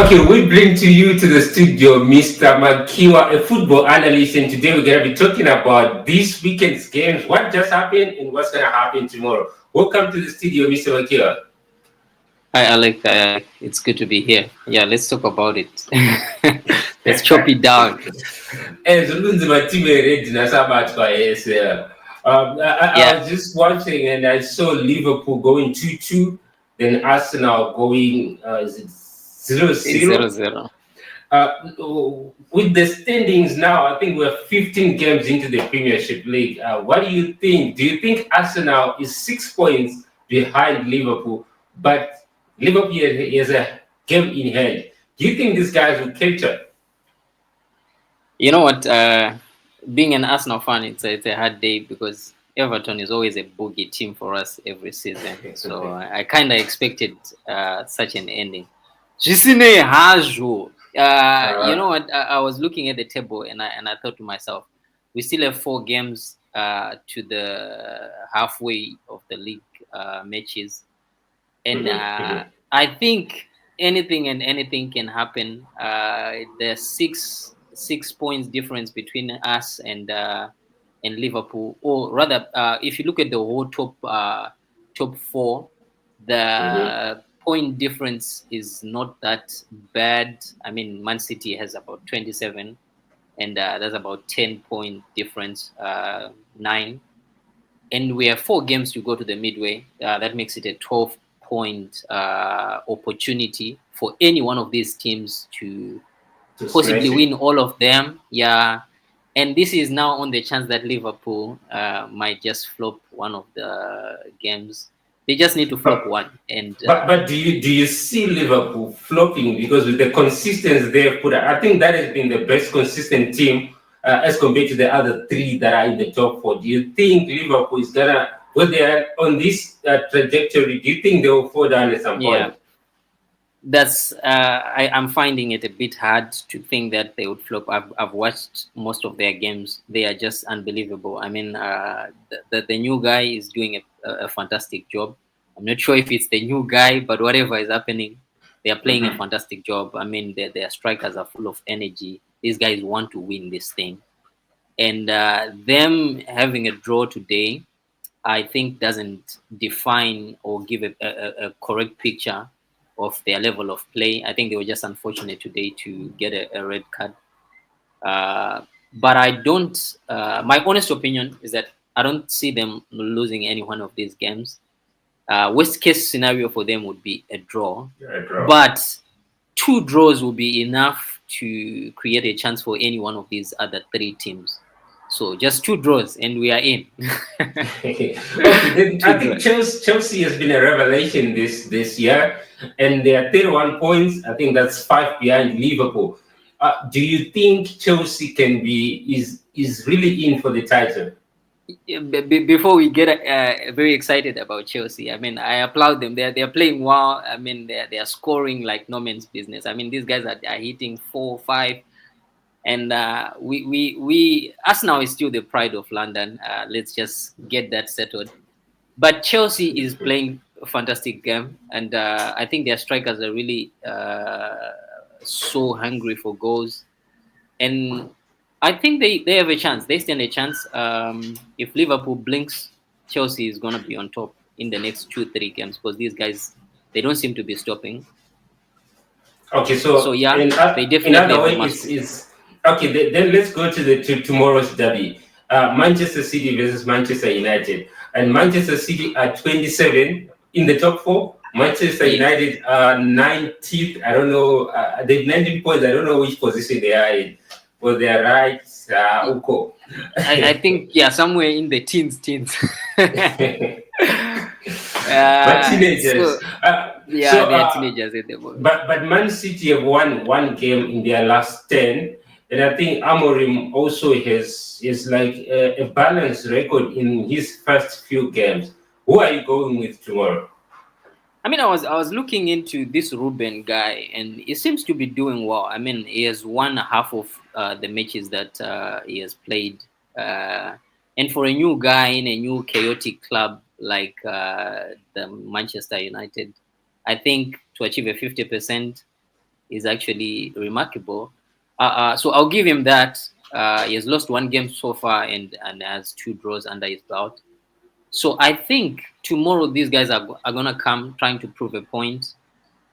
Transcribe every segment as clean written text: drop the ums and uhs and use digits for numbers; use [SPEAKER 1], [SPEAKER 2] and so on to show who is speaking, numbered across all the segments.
[SPEAKER 1] Okay, we bring to you to the studio Mr. Makiwa, a football analyst, and today we're going to be talking about this weekend's games, what just happened, and what's going to happen tomorrow. Welcome to the studio, Mr. Makiwa.
[SPEAKER 2] Hi, Alec. It's good to be here. Yeah, let's talk about it. Let's chop it down.
[SPEAKER 1] My team already knows about my ASL. I
[SPEAKER 2] Yeah,
[SPEAKER 1] was just watching and I saw Liverpool going 2-2, then Arsenal going is it
[SPEAKER 2] it's zero
[SPEAKER 1] 0-0.
[SPEAKER 2] zero.
[SPEAKER 1] Uh, with the standings now, I think we're 15 games into the Premiership League. What do you think? Do you think Arsenal is 6 points behind Liverpool, but Liverpool has a game in hand? Do you think these guys will catch up?
[SPEAKER 2] You know what? Being an Arsenal fan, it's a hard day because Everton is always a boogie team for us every season. So I kind of expected such an ending. Jisine Hajo. You
[SPEAKER 1] Uh,
[SPEAKER 2] know what? I was looking at the table and I thought to myself, we still have 4 games to the halfway of the league matches, and
[SPEAKER 1] mhm, mhm.
[SPEAKER 2] I think anything can happen. There's six points difference between us and Liverpool, or rather, if you look at the whole top four,
[SPEAKER 1] Mhm.
[SPEAKER 2] the point difference is not that bad. I mean, Man City has about 27, and there's about 10 point difference, nine, and we have 4 games to go to the midway. That makes it a 12 point opportunity for any one of these teams to
[SPEAKER 1] To
[SPEAKER 2] possibly
[SPEAKER 1] smash
[SPEAKER 2] win
[SPEAKER 1] it.
[SPEAKER 2] all of them. Yeah. And this is now on the chance that Liverpool might just flop one of the games. They just need to flop
[SPEAKER 1] But
[SPEAKER 2] one. And
[SPEAKER 1] but do you see Liverpool flopping because with the consistency they've put, I think that has been the best consistent team as compared to the other three that are in the top four. Do you think Liverpool is gonna, when they are on this trajectory, do you think they will fall down at some
[SPEAKER 2] yeah,
[SPEAKER 1] point?
[SPEAKER 2] that's I'm finding it a bit hard to think that they would flop. I've watched most of their games. They are just unbelievable. I mean, the new guy is doing a fantastic job. I'm not sure if it's the new guy, but whatever is happening, they are playing a
[SPEAKER 1] Mhm.
[SPEAKER 2] fantastic job. I mean, their strikers are full of energy. These guys want to win this thing, and them having a draw today, I think doesn't define or give a correct picture of their level of play. I think they were just unfortunate today to get a red card. Uh, but I don't. My honest opinion is that I don't see them losing any one of these games. Worst case scenario for them would be a draw,
[SPEAKER 1] Yeah, draw.
[SPEAKER 2] but 2 draws will be enough to create a chance for any one of these other 3 teams. So just 2 draws and we are in.
[SPEAKER 1] Okay, then
[SPEAKER 2] Two
[SPEAKER 1] I think
[SPEAKER 2] draws.
[SPEAKER 1] Chelsea has been a revelation this year, and they are 31 points. I think that's five behind Liverpool. Do you think Chelsea can be is really in for the title?
[SPEAKER 2] Yeah, before we get very excited about Chelsea, I mean, I applaud them. They're playing well. I mean, they're scoring like no man's business. I mean, these guys are hitting 4, 5, and we Arsenal is still the pride of London. Let's just get that settled. But Chelsea is playing a fantastic game, and I think their strikers are really so hungry for goals, and I think they have a chance. They stand a chance. If Liverpool blinks, Chelsea is gonna be on top in the next 2, 3 games because these guys they don't seem to be stopping.
[SPEAKER 1] Okay,
[SPEAKER 2] So
[SPEAKER 1] so
[SPEAKER 2] yeah, they
[SPEAKER 1] in
[SPEAKER 2] definitely
[SPEAKER 1] other
[SPEAKER 2] have the
[SPEAKER 1] way,
[SPEAKER 2] muscle.
[SPEAKER 1] it's okay. Then let's go to the to tomorrow's derby, Manchester City versus Manchester United, and Manchester City are 27 in the top four. Manchester
[SPEAKER 2] Yes,
[SPEAKER 1] United are 19th. I don't know. They've 19 points. I don't know which position they are in. But they are right. Uko.
[SPEAKER 2] I think yeah, somewhere in the teens.
[SPEAKER 1] But
[SPEAKER 2] So
[SPEAKER 1] teenagers.
[SPEAKER 2] yeah, they are teenagers at the moment.
[SPEAKER 1] But Man City have won one game in their last 10, and I think Amorim also has like a balanced record in his first few games. Who are you going with tomorrow?
[SPEAKER 2] I mean, I was looking into this Ruben guy, and he seems to be doing well. I mean, he has won half of the matches that he has played, uh, and for a new guy in a new chaotic club like the Manchester United, I think to achieve a 50%. is actually remarkable. So I'll give him that. He has lost one game so far and has two draws under his belt. So I think tomorrow these guys are gonna come trying to prove a point.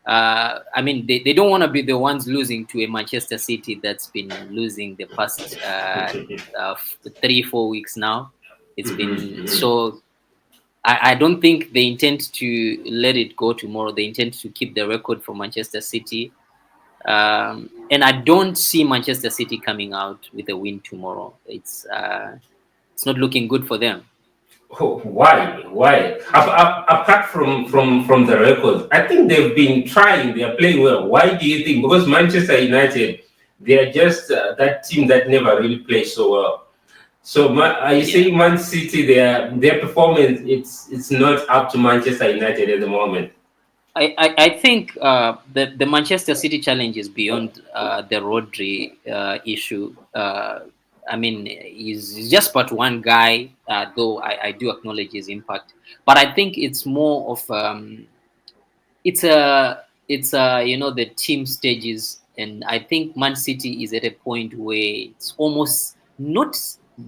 [SPEAKER 2] I mean, they don't want to be the ones losing to a Manchester City that's been losing the past 3-4 weeks now. It's been so. I don't think they intend to let it go tomorrow. They intend to keep the record for Manchester City. And I don't see Manchester City coming out with a win tomorrow. It's not looking good for them.
[SPEAKER 1] Oh, why? Why? Apart from the records, I think they've been trying. They are playing well. Why do you think? Because Manchester United, they are just that team that never really plays so well. So, are you
[SPEAKER 2] Yeah.
[SPEAKER 1] saying Man City, their performance, it's not up to Manchester United at the moment?
[SPEAKER 2] I think the Manchester City challenge is beyond the Rodri issue. I mean, he's just but one guy, though I do acknowledge his impact. But I think it's more of the team stages, and I think Man City is at a point where it's almost not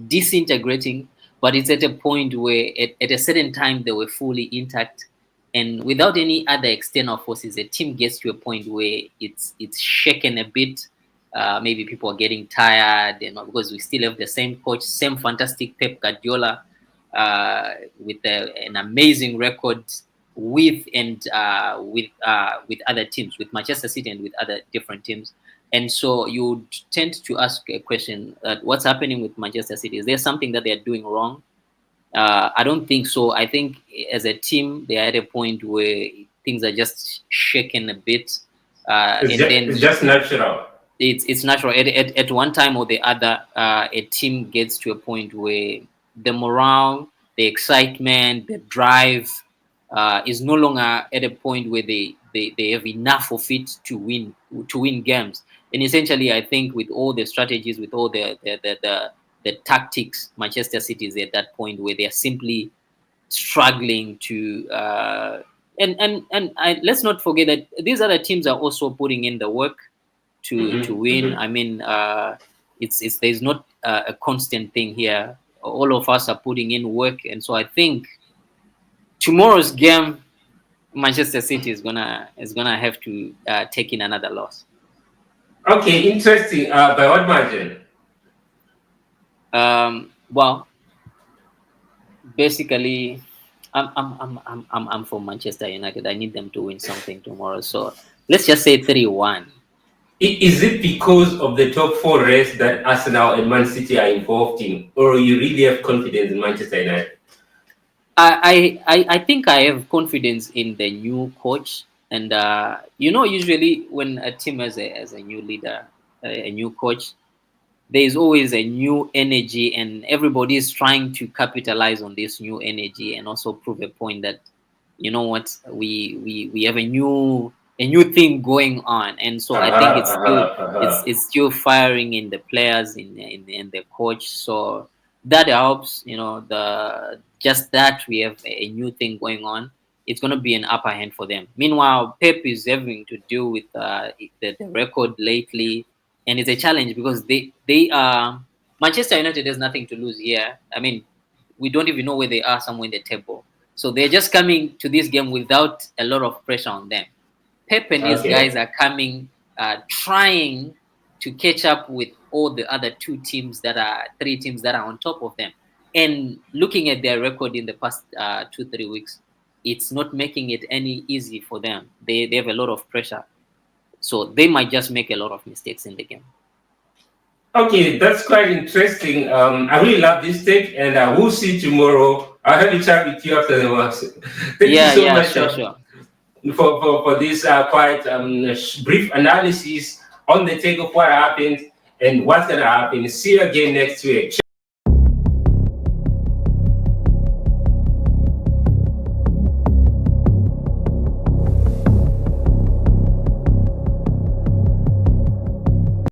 [SPEAKER 2] disintegrating, but it's at a point where at a certain time they were fully intact, and without any other external forces, the team gets to a point where it's shaken a bit. Maybe people are getting tired, because we still have the same coach, same fantastic Pep Guardiola, with an amazing record with other teams, with Manchester City and with other different teams. And so you tend to ask a question: what's happening with Manchester City? Is there something that they are doing wrong? I don't think so. I think as a team, they are at a point where things are just shaken a bit, and
[SPEAKER 1] It's
[SPEAKER 2] then
[SPEAKER 1] just natural.
[SPEAKER 2] it's natural. At one time or the other, a team gets to a point where the morale, the excitement, the drive is no longer at a point where they have enough of it to win games. And essentially, I think with all the strategies, with all the tactics, Manchester City is at that point where they are simply struggling to. Let's not forget that these other teams are also putting in the work to win. I mean, it's there's not a constant thing here. All of us are putting in work, and so I think tomorrow's game, Manchester City is gonna have to take in another loss.
[SPEAKER 1] Okay, interesting. By what margin?
[SPEAKER 2] Well, basically, I'm from Manchester United. I need them to win something tomorrow. So let's just say 3-1.
[SPEAKER 1] Is it because of the top four race that Arsenal and Man City are involved in, or you really have confidence in Manchester United?
[SPEAKER 2] I think I have confidence in the new coach, and usually when a team has a new leader, a new coach, there is always a new energy, and everybody is trying to capitalize on this new energy and also prove a point that what we have a new thing going on. And so I think
[SPEAKER 1] Uh-huh,
[SPEAKER 2] it's still
[SPEAKER 1] uh-huh,
[SPEAKER 2] it's
[SPEAKER 1] uh-huh.
[SPEAKER 2] it's still firing in the players, in the coach. So that helps. The just that we have a new thing going on, it's going to be an upper hand for them. Meanwhile, Pep is having to deal with the record lately, and it's a challenge because they are Manchester United has nothing to lose here. I mean, we don't even know where they are somewhere in the table. So they're just coming to this game without a lot of pressure on them. Pep and his guys
[SPEAKER 1] Okay.
[SPEAKER 2] are coming, trying to catch up with all the other three teams that are on top of them. And looking at their record in the past 2-3 weeks, it's not making it any easy for them. They have a lot of pressure. So they might just make a lot of mistakes in the game.
[SPEAKER 1] Okay, that's quite interesting. I really love this take, and we'll see you tomorrow. I'll have a chat with you after the match. Thank you
[SPEAKER 2] Yeah,
[SPEAKER 1] so
[SPEAKER 2] yeah,
[SPEAKER 1] much
[SPEAKER 2] sure, sure.
[SPEAKER 1] for this quite brief analysis on the take of what happened and what's going to happen. See you again next week.